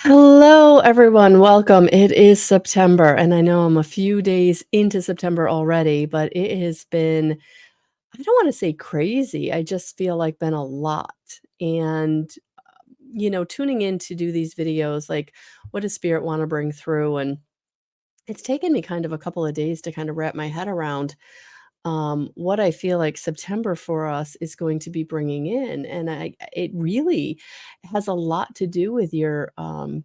Hello, everyone. Welcome. It is September, and I know I'm a few days into September already, but it has been, I don't want to say crazy. I just feel like been a lot. And, tuning in to do these videos, like what does spirit want to bring through? And it's taken me kind of a couple of days to kind of wrap my head around what I feel like September for us is going to be bringing in, and it really has a lot to do with your own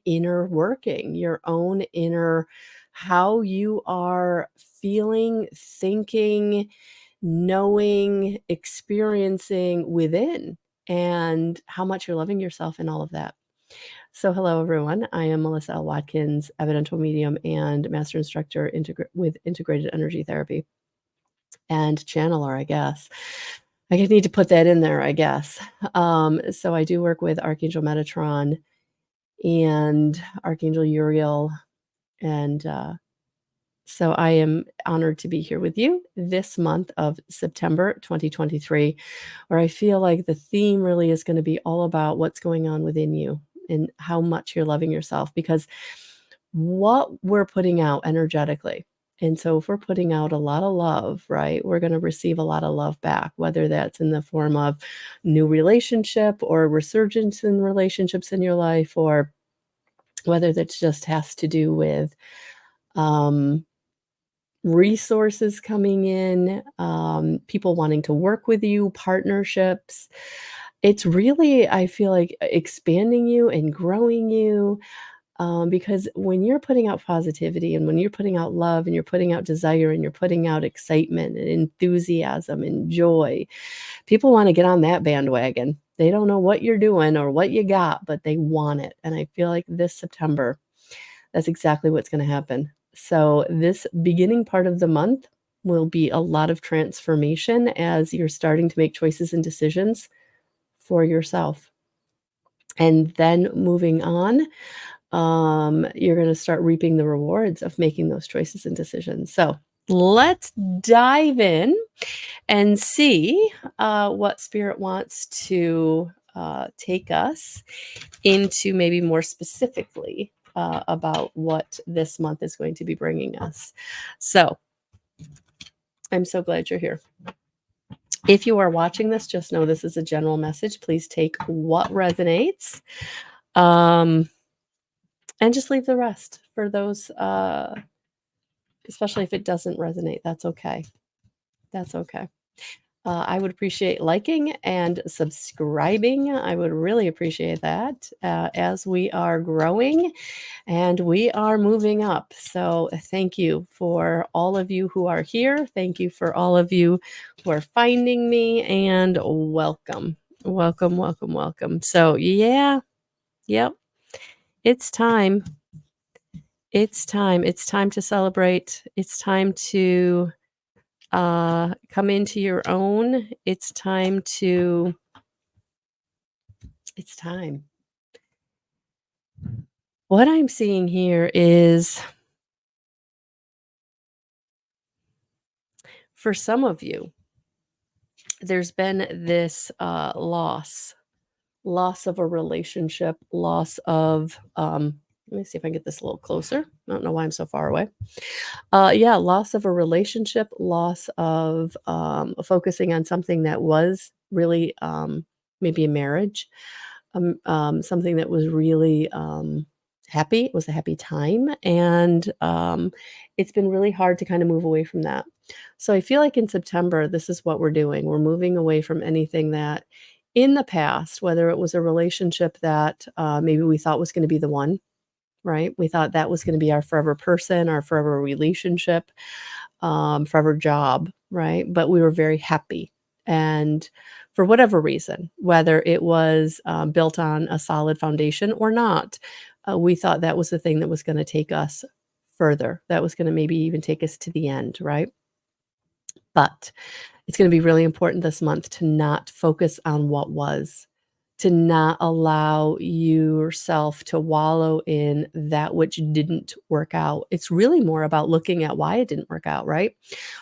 inner working, your own inner how you are feeling, thinking, knowing, experiencing within, and how much you're loving yourself and all of that. So, hello everyone. I am Melissa L. Watkins, evidential medium and master instructor with integrated energy therapy and channeler, I guess. I need to put that in there, I guess. So I do work with Archangel Metatron and Archangel Uriel, and so I am honored to be here with you this month of September 2023, where I feel like the theme really is going to be all about what's going on within you and how much you're loving yourself, because what we're putting out energetically. And so if we're putting out a lot of love, right, we're going to receive a lot of love back, whether that's in the form of new relationship or resurgence in relationships in your life, or whether that just has to do with um, resources coming in, people wanting to work with you, partnerships. It's really, I feel like, expanding you and growing you. Because when you're putting out positivity and when you're putting out love and you're putting out desire and you're putting out excitement and enthusiasm and joy, people want to get on that bandwagon. They don't know what you're doing or what you got, but they want it. And I feel like this September, that's exactly what's going to happen. So, this beginning part of the month will be a lot of transformation as you're starting to make choices and decisions for yourself. And then moving on, you're going to start reaping the rewards of making those choices and decisions. So let's dive in and see what Spirit wants to take us into, maybe more specifically about what this month is going to be bringing us. So I'm so glad you're here. If you are watching this, just know this is a general message. Please take what resonates. And just leave the rest for those, especially if it doesn't resonate. That's okay. That's okay. I would appreciate liking and subscribing. I would really appreciate that as we are growing and we are moving up. So, thank you for all of you who are here. Thank you for all of you who are finding me, and welcome. Welcome, welcome, welcome. So, yeah, yep, it's time. It's time. It's time to celebrate. It's time to come into your own. It's time. What I'm seeing here is, for some of you, there's been this loss of a relationship, loss of, let me see if I can get this a little closer. I don't know why I'm so far away. Yeah, loss of a relationship, loss of focusing on something that was really, maybe a marriage, something that was really happy. It was a happy time, and it's been really hard to kind of move away from that. So I feel like in September, this is what we're doing. We're moving away from anything that in the past, whether it was a relationship that maybe we thought was going to be the one, right? We thought that was going to be our forever person, our forever relationship, forever job, right? But we were very happy. And for whatever reason, whether it was built on a solid foundation or not, we thought that was the thing that was going to take us further. That was going to maybe even take us to the end, right? But it's going to be really important this month to not focus on what was, to not allow yourself to wallow in that which didn't work out. It's really more about looking at why it didn't work out, right?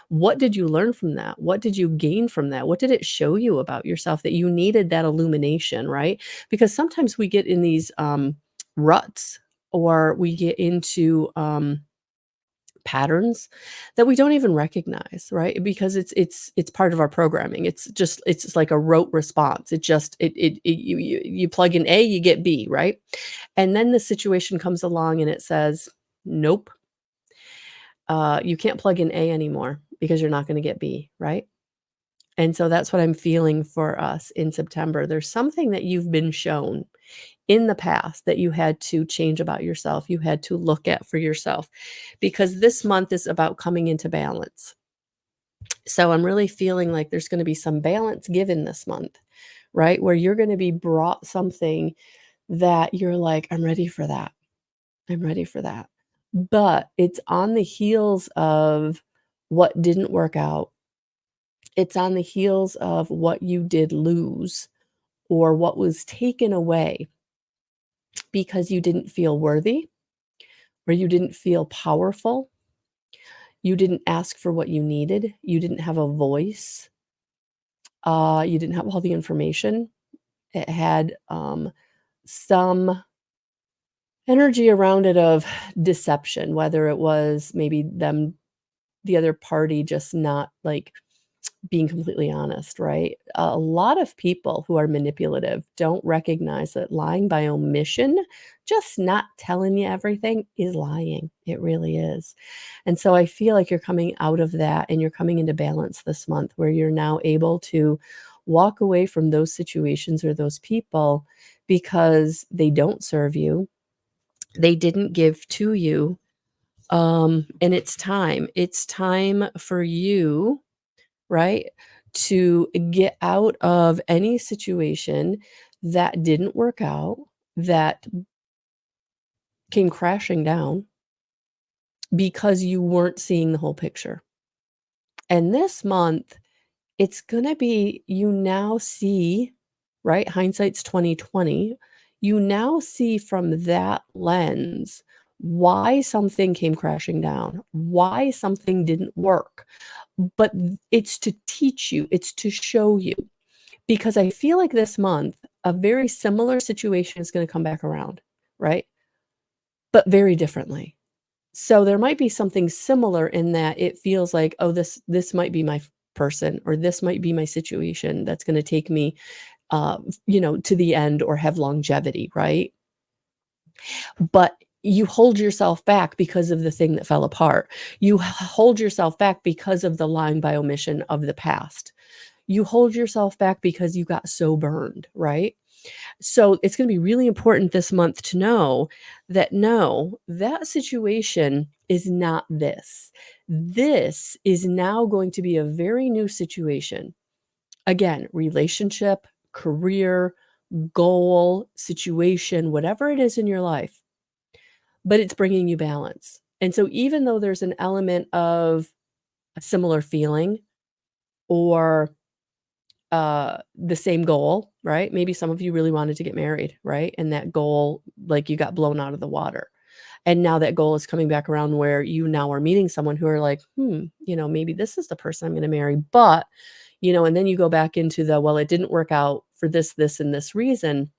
What did you learn from that? What did you gain from that? What did it show you about yourself that you needed that illumination, right? Because sometimes we get in these ruts or we get into patterns that we don't even recognize, right? Because it's part of our programming. It's just like a rote response. You plug in A, you get B, right? And then the situation comes along and it says, nope, you can't plug in A anymore because you're not going to get B, right? And so that's what I'm feeling for us in September. There's something that you've been shown in the past that you had to change about yourself, you had to look at for yourself, because this month is about coming into balance. So I'm really feeling like there's going to be some balance given this month, right? Where you're going to be brought something that you're like, I'm ready for that. I'm ready for that. But it's on the heels of what didn't work out. It's on the heels of what you did lose or what was taken away because you didn't feel worthy or you didn't feel powerful. You didn't ask for what you needed. You didn't have a voice. You didn't have all the information. It had some energy around it of deception, whether it was maybe the other party just not like being completely honest, right? A lot of people who are manipulative don't recognize that lying by omission, just not telling you everything, is lying. It really is. And so I feel like you're coming out of that and you're coming into balance this month where you're now able to walk away from those situations or those people because they don't serve you. They didn't give to you. And it's time. It's time for you, right? To get out of any situation that didn't work out, that came crashing down because you weren't seeing the whole picture. And this month, it's gonna be you now see, right? Hindsight's 2020. You now see from that lens why something came crashing down, why something didn't work. But it's to teach you, it's to show you. Because I feel like this month, a very similar situation is gonna come back around, right? But very differently. So there might be something similar in that it feels like, "Oh, this might be my person, or this might be my situation that's gonna take me, to the end or have longevity," right? But you hold yourself back because of the thing that fell apart. You hold yourself back because of the lying by omission of the past. You hold yourself back because you got so burned, right? So it's going to be really important this month to know that no, that situation is not this. This is now going to be a very new situation. Again, relationship, career, goal, situation, whatever it is in your life, but it's bringing you balance. And so even though there's an element of a similar feeling or the same goal, right? Maybe some of you really wanted to get married, right? And that goal, like you got blown out of the water. And now that goal is coming back around where you now are meeting someone who are like, maybe this is the person I'm going to marry. But, and then you go back into well, it didn't work out for this, and this reason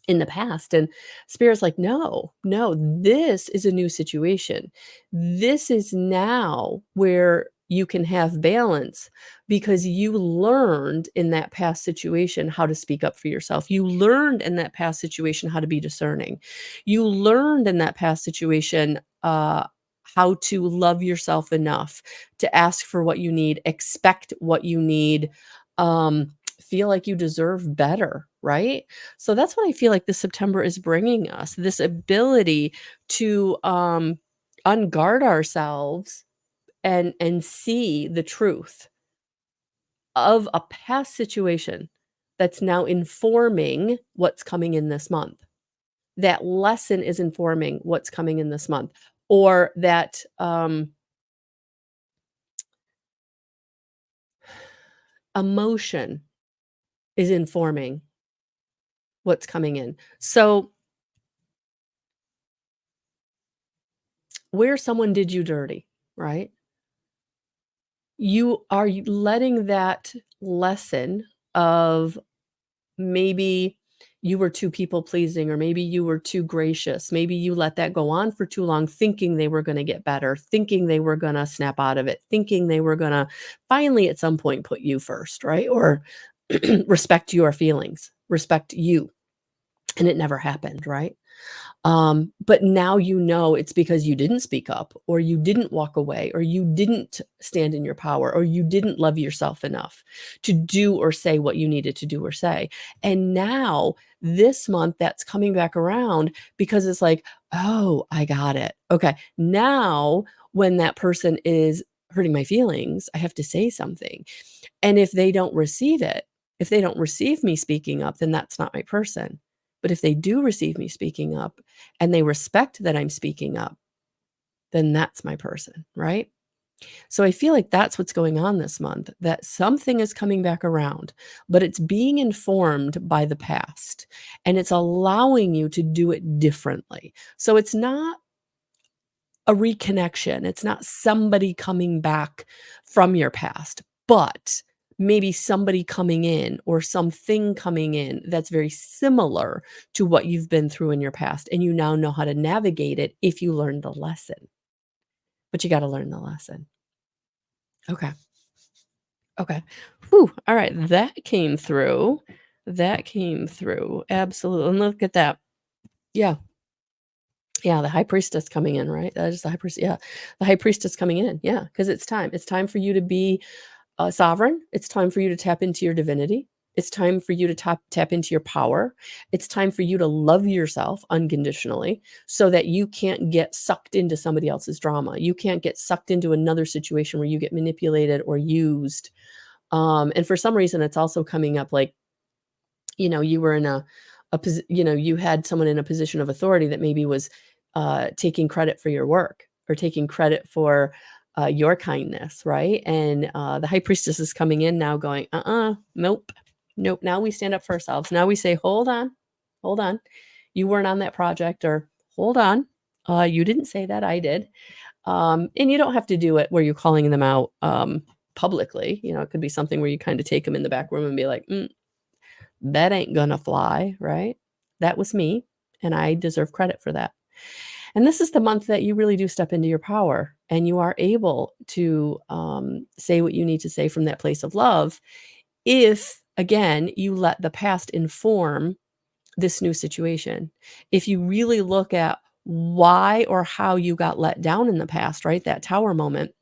in the past. And spirit's like, no, no, this is a new situation. This is now where you can have balance because you learned in that past situation how to speak up for yourself. You learned in that past situation how to be discerning. You learned in that past situation how to love yourself enough to ask for what you need, expect what you need, feel like you deserve better, right? So that's what I feel like this September is bringing us, this ability to unguard ourselves and see the truth of a past situation that's now informing what's coming in this month. That lesson is informing what's coming in this month, or that emotion is informing what's coming in. So where someone did you dirty, right? You are letting that lesson of maybe you were too people pleasing, or maybe you were too gracious. Maybe you let that go on for too long, thinking they were going to get better, thinking they were going to snap out of it, thinking they were going to finally at some point put you first, right? Or respect your feelings, respect you. And it never happened, right? But now you know it's because you didn't speak up, or you didn't walk away, or you didn't stand in your power, or you didn't love yourself enough to do or say what you needed to do or say. And now this month that's coming back around because it's like, oh, I got it. Okay. Now when that person is hurting my feelings, I have to say something. And if they don't receive it, if they don't receive me speaking up, then that's not my person. But if they do receive me speaking up and they respect that I'm speaking up, then that's my person, right? So I feel like that's what's going on this month, that something is coming back around, but it's being informed by the past and it's allowing you to do it differently. So it's not a reconnection. It's not somebody coming back from your past, but maybe somebody coming in or something coming in that's very similar to what you've been through in your past. And you now know how to navigate it if you learn the lesson. But you got to learn the lesson. Okay. Okay. Whew. All right. That came through. That came through. Absolutely. And look at that. Yeah. Yeah, the high priestess coming in, right? That is the high priest. Yeah, the high priestess coming in. Yeah, because it's time. It's time for you to be sovereign. It's time for you to tap into your divinity. It's time for you to tap into your power. It's time for you to love yourself unconditionally so that you can't get sucked into somebody else's drama. You can't get sucked into another situation where you get manipulated or used. And for some reason, it's also coming up like, you were in you had someone in a position of authority that maybe was taking credit for your work or taking credit for your kindness, right? And the high priestess is coming in now going, nope, nope. Now we stand up for ourselves. Now we say, hold on. You weren't on that project, or hold on. You didn't say that, I did. And you don't have to do it where you're calling them out publicly. It could be something where you kind of take them in the back room and be like, that ain't gonna fly, right? That was me, and I deserve credit for that. And this is the month that you really do step into your power and you are able to say what you need to say from that place of love. If, again, you let the past inform this new situation, if you really look at why or how you got let down in the past, right? That tower moment,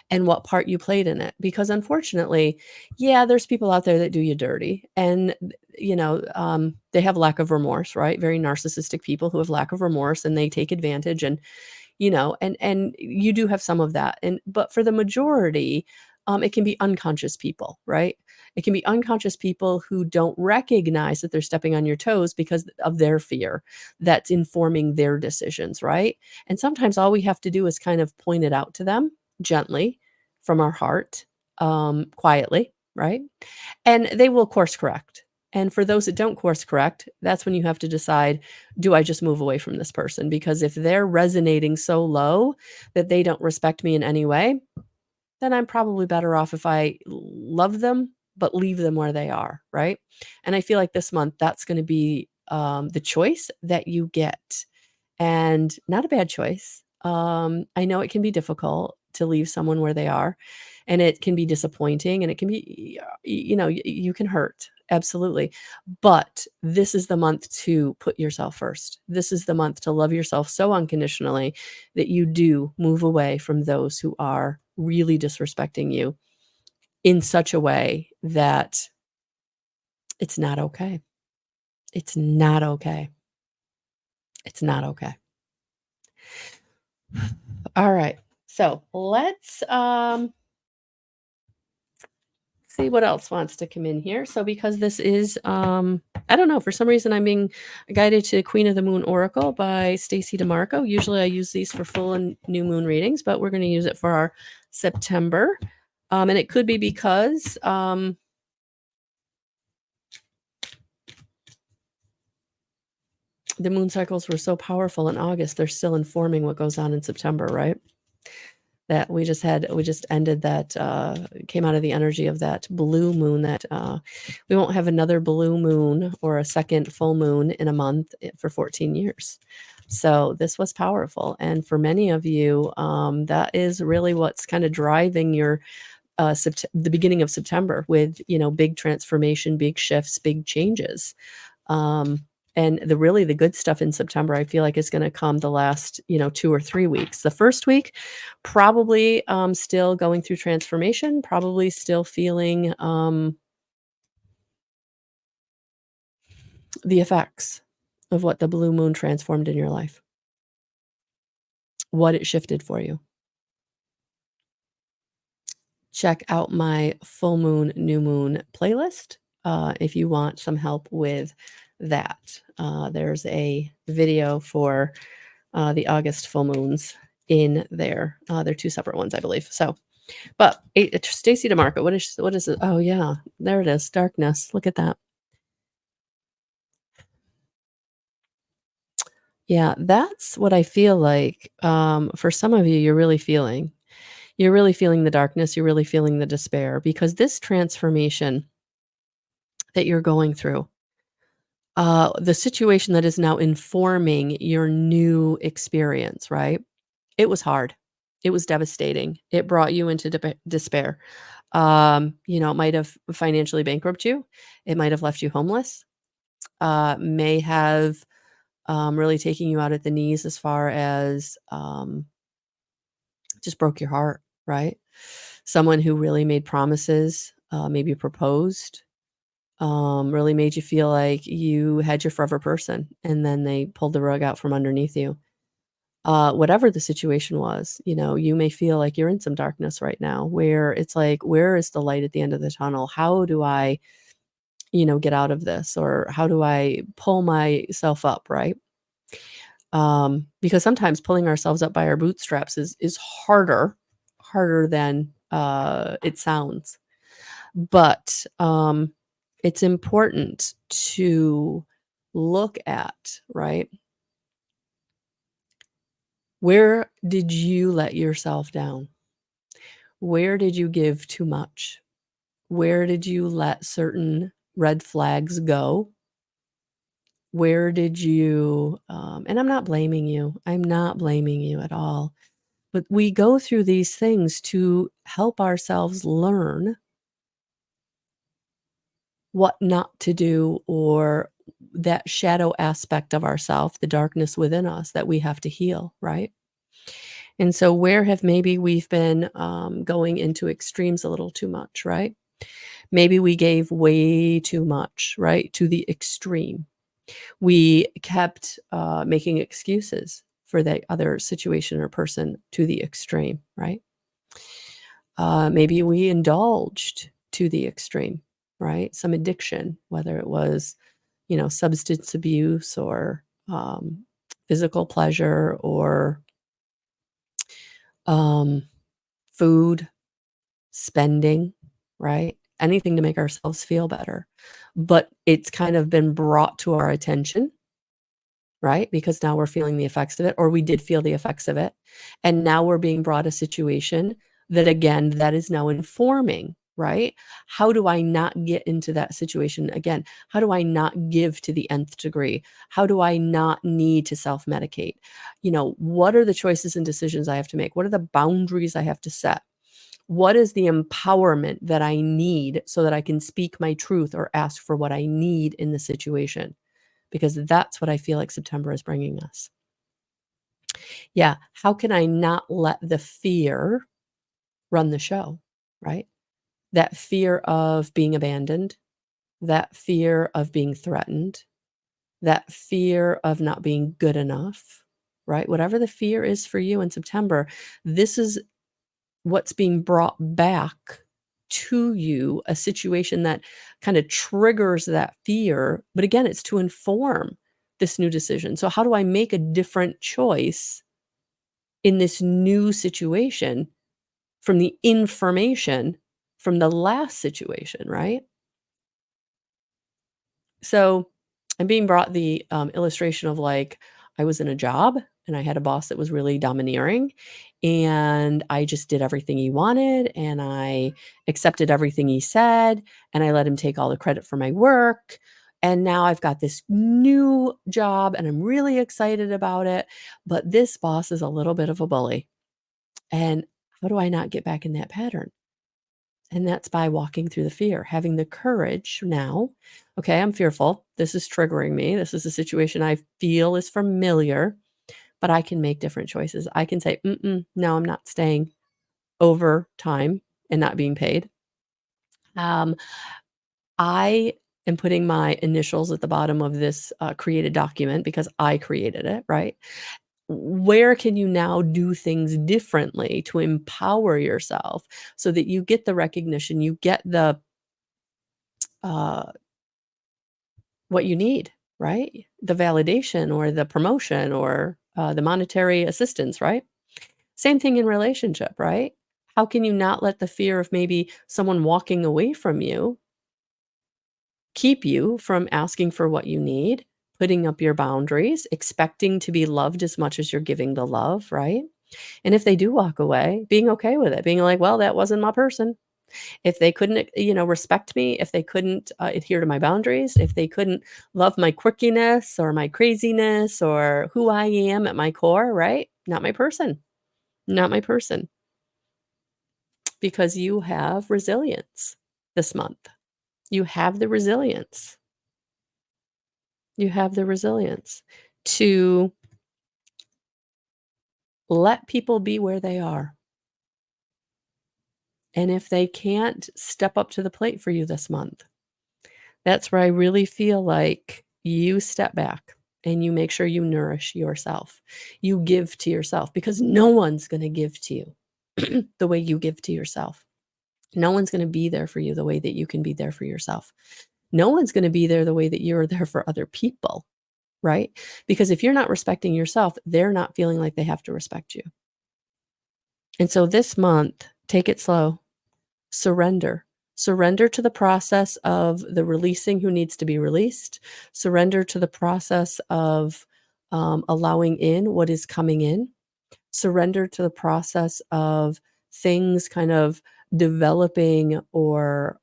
and what part you played in it. Because unfortunately, yeah, there's people out there that do you dirty, and they have lack of remorse, right? Very narcissistic people who have lack of remorse, and they take advantage, and and you do have some of that, but for the majority, it can be unconscious people, right? It can be unconscious people who don't recognize that they're stepping on your toes because of their fear that's informing their decisions, right? And sometimes all we have to do is kind of point it out to them gently from our heart, quietly, right? And they will course correct. And for those that don't course correct, that's when you have to decide, do I just move away from this person? Because if they're resonating so low that they don't respect me in any way, then I'm probably better off if I love them, but leave them where they are, right? And I feel like this month, that's going to be the choice that you get, and not a bad choice. I know it can be difficult to leave someone where they are, and it can be disappointing, and it can be, you can hurt. Absolutely. But this is the month to put yourself first. This is the month to love yourself so unconditionally that you do move away from those who are really disrespecting you in such a way that it's not okay. It's not okay. It's not okay. All right. So let's see what else wants to come in here. So because this is I don't know, for some reason I'm being guided to Queen of the Moon Oracle by Stacy DeMarco. Usually I use these for full and new moon readings, but we're going to use it for our September. And it could be because the moon cycles were so powerful in August, they're still informing what goes on in September, right? that we just ended that, came out of the energy of that blue moon that, we won't have another blue moon or a second full moon in a month for 14 years. So this was powerful, and for many of you, that is really what's kinda driving your, the beginning of September with, big transformation, big shifts, big changes. Um, and the good stuff in September, I feel like is gonna come the last, 2 or 3 weeks. The first week, probably, still going through transformation, probably still feeling, the effects of what the blue moon transformed in your life, what it shifted for you. Check out my full moon, new moon playlist, if you want some help with that. There's a video for the August full moons in there. They're 2 separate ones, I believe. So, but Stacy DeMarco, what is it? Oh yeah, there it is. Darkness. Look at that. Yeah, that's what I feel like. For some of you, you're really feeling. You're really feeling the darkness. You're really feeling the despair because this transformation that you're going through, the situation that is now informing your new experience, right? It was hard. It was devastating. It brought you into despair. It might have financially bankrupt you. It might have left you homeless. May have really taken you out at the knees as far as just broke your heart, right? Someone who really made promises, maybe proposed, really made you feel like you had your forever person, and then they pulled the rug out from underneath you. Whatever the situation was, you may feel like you're in some darkness right now where it's like, where is the light at the end of the tunnel? How do I, get out of this? Or how do I pull myself up, right? Because sometimes pulling ourselves up by our bootstraps is harder than it sounds. But it's important to look at, right? Where did you let yourself down? Where did you give too much? Where did you let certain red flags go? Where did you, and I'm not blaming you at all, but we go through these things to help ourselves learn what not to do or that shadow aspect of ourself, the darkness within us that we have to heal, right? And so where have maybe we've been going into extremes a little too much, right? Maybe we gave way too much, right? To the extreme. We kept making excuses for the other situation or person to the extreme, right? Maybe we indulged to the extreme, right? Some addiction, whether it was, substance abuse or physical pleasure or um, food, spending, right? Anything to make ourselves feel better. But it's kind of been brought to our attention, right? Because now we're feeling the effects of it, or we did feel the effects of it. And now we're being brought a situation that, again, that is now informing, right? How do I not get into that situation again? How do I not give to the nth degree? How do I not need to self medicate? What are the choices and decisions I have to make? What are the boundaries I have to set? What is the empowerment that I need so that I can speak my truth or ask for what I need in the situation? Because that's what I feel like September is bringing us. Yeah. How can I not let the fear run the show, right? That fear of being abandoned, that fear of being threatened, that fear of not being good enough, right? Whatever the fear is for you in September, this is what's being brought back to you, a situation that kind of triggers that fear. But again, it's to inform this new decision. So, how do I make a different choice in this new situation from the information from the last situation, right? So, I'm being brought the illustration of like, I was in a job and I had a boss that was really domineering, and I just did everything he wanted, and I accepted everything he said, and I let him take all the credit for my work, and now I've got this new job, and I'm really excited about it, but this boss is a little bit of a bully, and how do I not get back in that pattern? And that's by walking through the fear, having the courage now. Okay, I'm fearful. This is triggering me. This is a situation I feel is familiar, but I can make different choices. I can say, no, I'm not staying over time and not being paid. Um, I am putting my initials at the bottom of this created document because I created it, right? Where can you now do things differently to empower yourself so that you get the recognition, you get the uh, what you need, right? The validation or the promotion or the monetary assistance, right? Same thing in relationship, right? How can you not let the fear of maybe someone walking away from you keep you from asking for what you need, putting up your boundaries, expecting to be loved as much as you're giving the love, right? And if they do walk away, being okay with it, being like, well, that wasn't my person. If they couldn't, respect me, if they couldn't adhere to my boundaries, if they couldn't love my quirkiness or my craziness or who I am at my core, right? Not my person. Not my person. Because you have resilience this month. You have the resilience. You have the resilience to let people be where they are. And if they can't step up to the plate for you this month, that's where I really feel like you step back and you make sure you nourish yourself. You give to yourself because no one's going to give to you the way you give to yourself. No one's going to be there for you the way that you can be there for yourself. No one's going to be there the way that you're there for other people, right? Because if you're not respecting yourself, they're not feeling like they have to respect you. And so this month, take it slow. Surrender. Surrender to the process of the releasing who needs to be released. Surrender to the process of allowing in what is coming in. Surrender to the process of things kind of developing or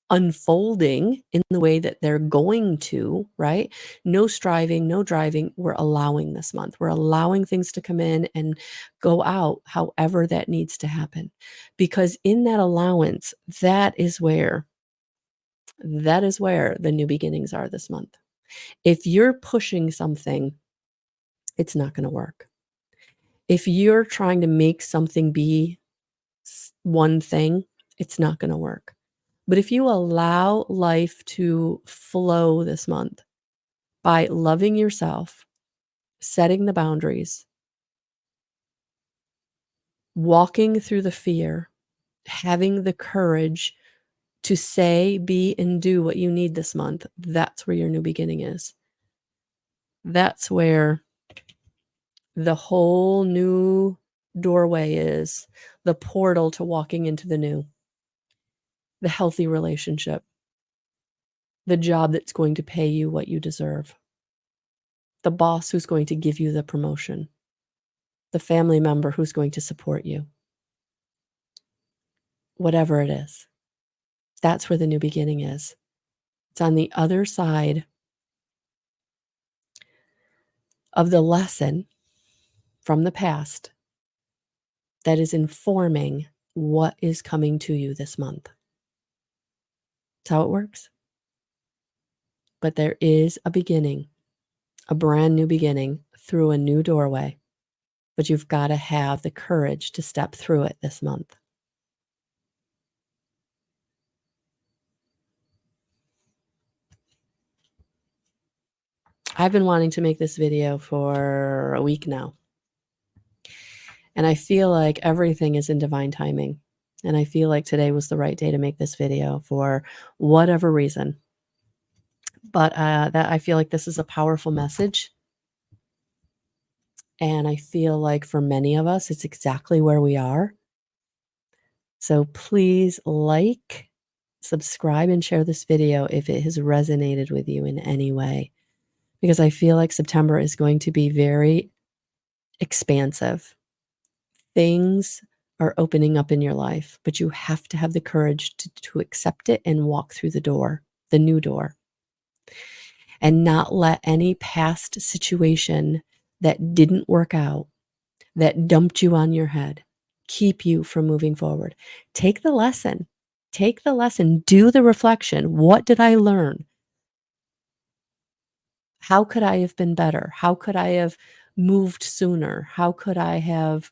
unfolding in the way that they're going to, right? No striving, no driving. We're allowing this month. We're allowing things to come in and go out however that needs to happen. Because in that allowance, that is where the new beginnings are this month. If you're pushing something, it's not going to work. If you're trying to make something be one thing, it's not going to work. But if you allow life to flow this month by loving yourself, setting the boundaries, walking through the fear, having the courage to say, be, and do what you need this month, that's where your new beginning is. That's where the whole new doorway is, the portal to walking into the new, the healthy relationship, the job that's going to pay you what you deserve, the boss who's going to give you the promotion, the family member who's going to support you. Whatever it is, that's where the new beginning is. It's on the other side of the lesson from the past that is informing what is coming to you this month. That's how it works. But there is a beginning, a brand new beginning through a new doorway. But you've got to have the courage to step through it this month. I've been wanting to make this video for a week now. And I feel like everything is in divine timing. And I feel like today was the right day to make this video for whatever reason. But that I feel like this is a powerful message. And I feel like for many of us, it's exactly where we are. So please like, subscribe, and share this video if it has resonated with you in any way. because I feel like September is going to be very expansive. Things are opening up in your life, but you have to have the courage to accept it and walk through the door, the new door, and not let any past situation that didn't work out, that dumped you on your head, keep you from moving forward. Take the lesson. Take the lesson. Do the reflection. What did I learn? How could I have been better? How could I have moved sooner? How could I have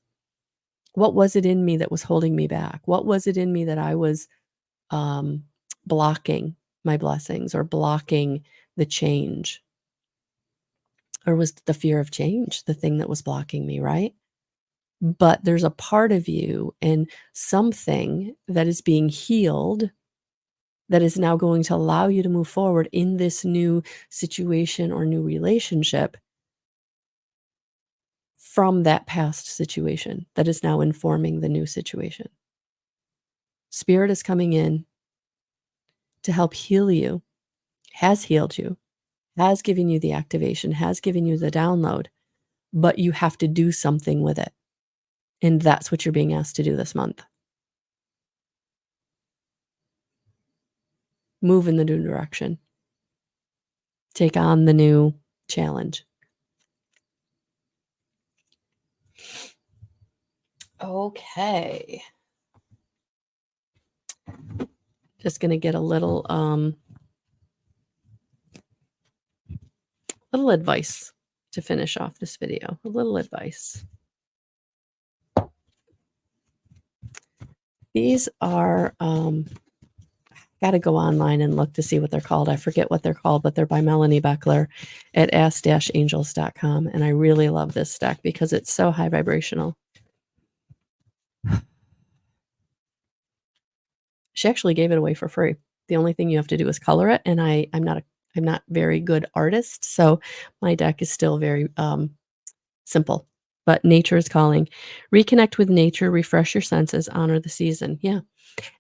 what was it in me that was holding me back? What was it in me that I was um, blocking my blessings or blocking the change? Or was the fear of change the thing that was blocking me, right? But there's a part of you and something that is being healed that is now going to allow you to move forward in this new situation or new relationship from that past situation that is now informing the new situation. Spirit is coming in to help heal you, has healed you, has given you the activation, has given you the download, but you have to do something with it. And that's what you're being asked to do this month. Move in the new direction. Take on the new challenge. Okay. Just going to get a little advice to finish off this video. A little advice. These are got to go online and look to see what they're called. I forget what they're called, but they're by Melanie Beckler at ask-angels.com. And I really love this deck because it's so high vibrational. She actually gave it away for free. The only thing you have to do is color it. And I'm not very good artist, so my deck is still very simple. But nature is calling. Reconnect with nature, refresh your senses, honor the season. Yeah.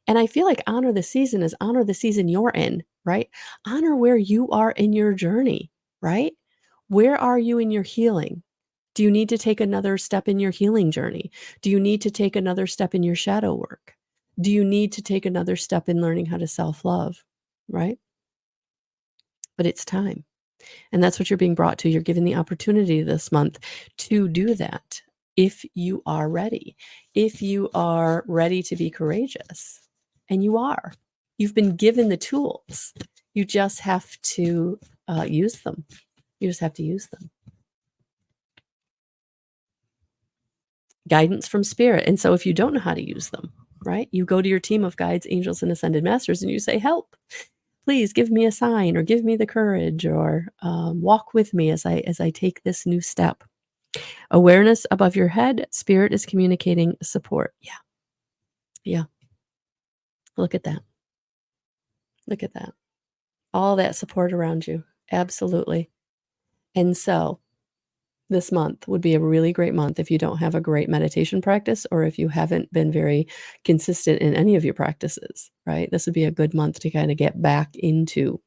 And I feel like honor the season is honor the season you're in, right? Honor where you are in your journey, right? Where are you in your healing? Do you need to take another step in your healing journey? Do you need to take another step in your shadow work? Do you need to take another step in learning how to self-love, right? But it's time. And that's what you're being brought to. You're given the opportunity this month to do that if you are ready. If you are ready to be courageous, and you are. You've been given the tools. You just have to use them. You just have to use them. Guidance from spirit. And so if you don't know how to use them, right, you go to your team of guides, angels, and ascended masters, and you say, help. Please give me a sign or give me the courage or walk with me as I take this new step. Awareness above your head. Spirit is communicating support. Yeah. Yeah. Look at that. Look at that. All that support around you. Absolutely. And so this month would be a really great month if you don't have a great meditation practice or if you haven't been very consistent in any of your practices, right? This would be a good month to kind of get back into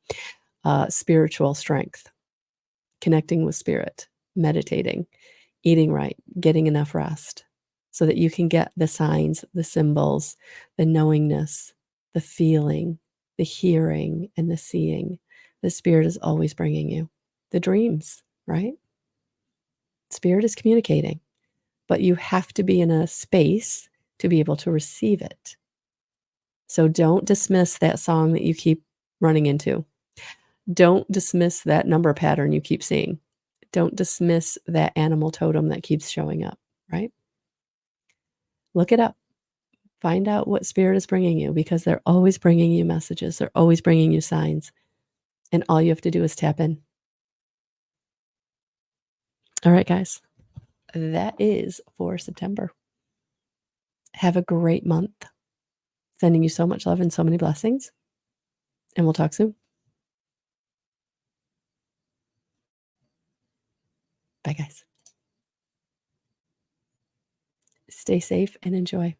spiritual strength, connecting with spirit, meditating, eating right, getting enough rest so that you can get the signs, the symbols, the knowingness, the feeling, the hearing, and the seeing. The spirit is always bringing you the dreams, right? Spirit is communicating, but you have to be in a space to be able to receive it. So don't dismiss that song that you keep running into. Don't dismiss that number pattern you keep seeing. Don't dismiss that animal totem that keeps showing up, right? Look it up. Find out what spirit is bringing you because they're always bringing you messages. They're always bringing you signs. And all you have to do is tap in. All right, guys. That is for September. Have a great month. Sending you so much love and so many blessings. And we'll talk soon. Bye, guys. Stay safe and enjoy.